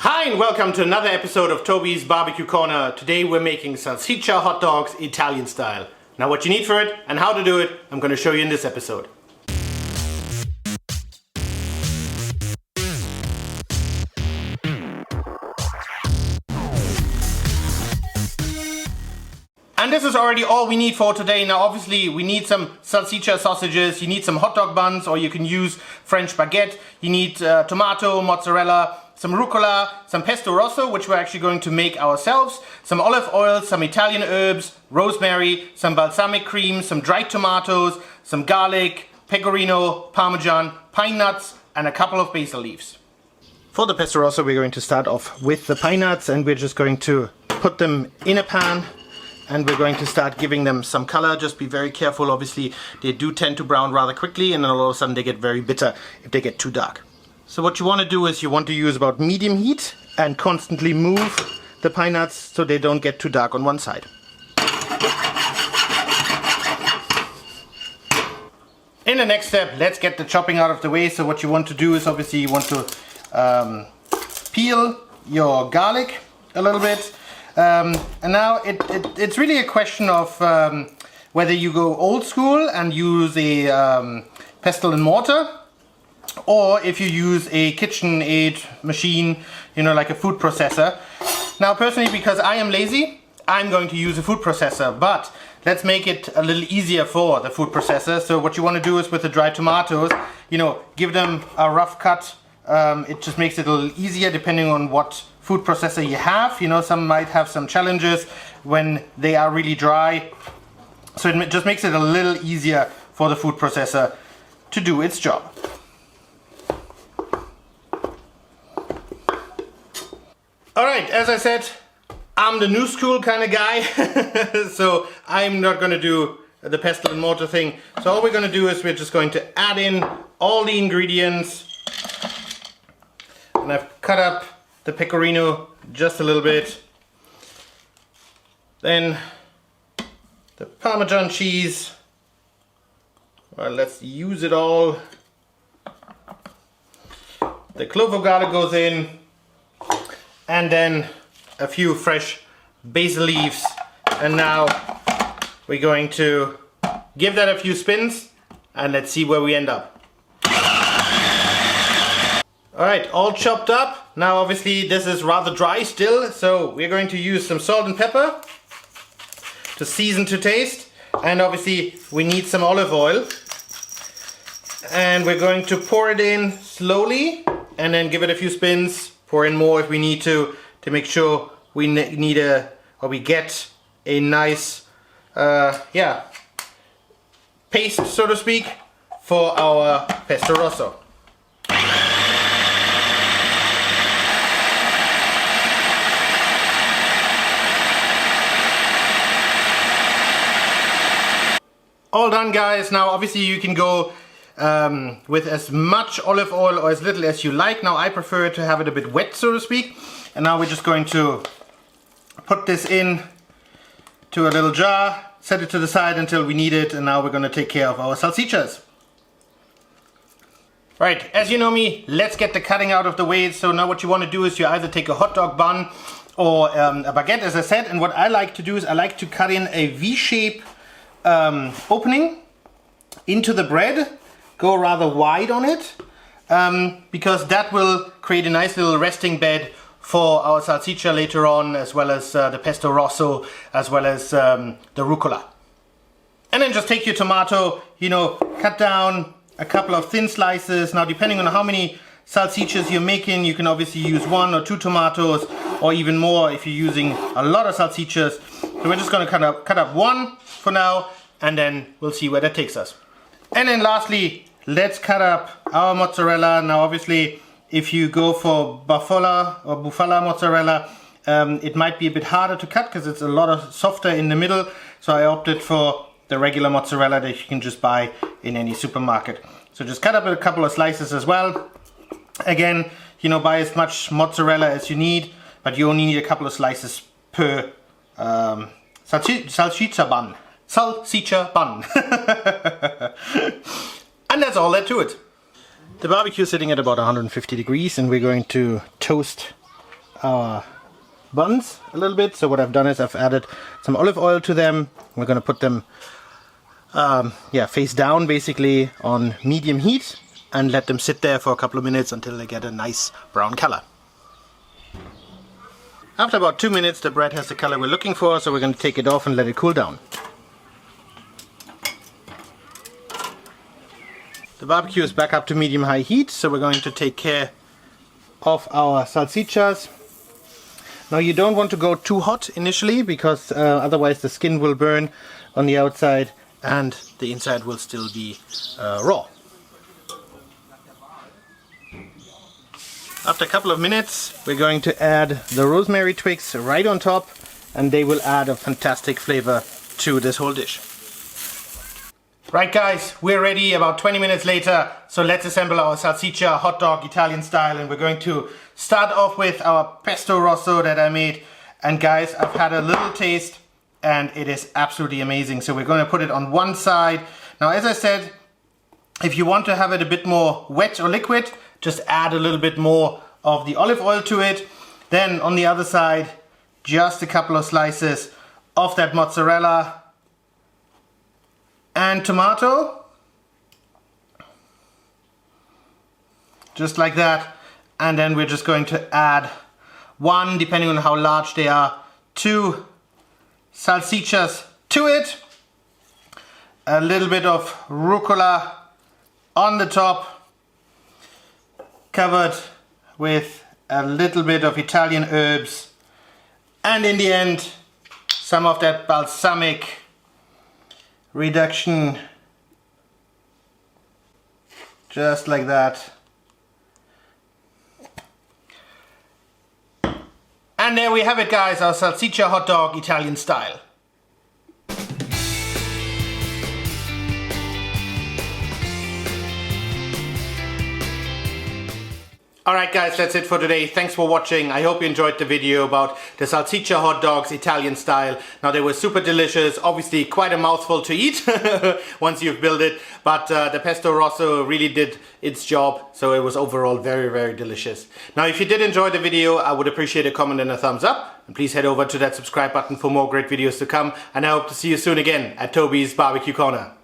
Hi and welcome to another episode of Toby's Barbecue Corner. Today we're making salsiccia hot dogs Italian style. Now what you need for it and how to do it, I'm going to show you in this episode. And this is already all we need for today. Now obviously we need some salsiccia sausages, you need some hot dog buns, or you can use French baguette, you need tomato, mozzarella, some rucola, some pesto rosso, which we're actually going to make ourselves, some olive oil, some Italian herbs, rosemary, some balsamic-creme, some dried tomatoes, some garlic, pecorino, Parmesan, pine nuts, and a couple of basil leaves. For the pesto rosso we're going to start off with the pine nuts, and we're just going to put them in a pan. And we're going to start giving them some color. Just be very careful, obviously they do tend to brown rather quickly, and then all of a sudden they get very bitter if they get too dark. So what you want to do is you want to use about medium heat and constantly move the pine nuts so they don't get too dark on one side. In the next step, let's get the chopping out of the way. So what you want to do is obviously you want to peel your garlic a little bit. And now it's really a question of whether you go old school and use a pestle and mortar, or if you use a KitchenAid machine, you know, like a food processor. Now personally, because I am lazy, I'm going to use a food processor, but let's make it a little easier for the food processor. So what you want to do is with the dried tomatoes, you know, give them a rough cut. It just makes it a little easier depending on what food processor you have. You know, some might have some challenges when they are really dry. So it just makes it a little easier for the food processor to do its job. Alright, as I said, I'm the new school kind of guy, so I'm not going to do the pestle and mortar thing. So all we're going to do is we're just going to add in all the ingredients. And I've cut up the pecorino just a little bit. Then the Parmesan cheese. Well, let's use it all. The clove of garlic goes in. And then a few fresh basil leaves. And now we're going to give that a few spins and let's see where we end up. Alright, all chopped up. Now obviously this is rather dry still, so we're going to use some salt and pepper to season to taste. And obviously we need some olive oil. And we're going to pour it in slowly and then give it a few spins. Pour in more if we need to make sure we get a nice paste, so to speak, for our pesto rosso. All done, guys. Now obviously you can go with as much olive oil or as little as you like. Now I prefer to have it a bit wet, so to speak. And now we're just going to put this in to a little jar, set it to the side until we need it, and now we're going to take care of our salsichas. Right, as you know me, let's get the cutting out of the way. So now what you want to do is you either take a hot dog bun or a baguette, as I said. And what I like to do is I like to cut in a V-shape opening into the bread. Go rather wide on it, because that will create a nice little resting bed for our salsiccia later on, as well as the pesto rosso, as well as the rucola. And then just take your tomato, you know, cut down a couple of thin slices. Now depending on how many salsichas you're making, you can obviously use 1 or 2 tomatoes, or even more if you're using a lot of salsichas. So we're just going to cut up 1 for now, and then we'll see where that takes us. And then lastly, let's cut up our mozzarella. Now obviously if you go for bufala mozzarella, it might be a bit harder to cut because it's a lot softer in the middle. So I opted for the regular mozzarella that you can just buy in any supermarket. So just cut up a couple of slices as well. Again, you know, buy as much mozzarella as you need, but you only need a couple of slices per salsiccia bun. Salsiccia bun. And that's all there to it. The barbecue is sitting at about 150 degrees, and we're going to toast our buns a little bit. So what I've done is I've added some olive oil to them. We're going to put them face down basically on medium heat and let them sit there for a couple of minutes until they get a nice brown color. After about 2 minutes the bread has the color we're looking for, so we're going to take it off and let it cool down. The barbecue is back up to medium-high heat, so we're going to take care of our salsichas. Now you don't want to go too hot initially, because otherwise the skin will burn on the outside and the inside will still be raw. After a couple of minutes we're going to add the rosemary twigs right on top, and they will add a fantastic flavor to this whole dish. Right guys, we're ready about 20 minutes later, so let's assemble our salsiccia hot dog Italian style, and we're going to start off with our Pesto Rosso that I made. And guys, I've had a little taste and it is absolutely amazing. So we're going to put it on one side. Now as I said, if you want to have it a bit more wet or liquid, just add a little bit more of the olive oil to it. Then on the other side, just a couple of slices of that mozzarella and tomato, just like that. And then we're just going to add one, depending on how large they are, 2 salsichas to it, a little bit of rucola on the top, covered with a little bit of Italian herbs, and in the end some of that balsamic reduction, just like that. And there we have it guys, our salsiccia hot dog Italian style. Alright guys, that's it for today. Thanks for watching. I hope you enjoyed the video about the salsiccia hot dogs Italian style. Now they were super delicious, obviously quite a mouthful to eat once you've built it, but the Pesto Rosso really did its job, so it was overall very, very delicious. Now if you did enjoy the video, I would appreciate a comment and a thumbs up, and please head over to that subscribe button for more great videos to come, and I hope to see you soon again at Toby's Barbecue Corner.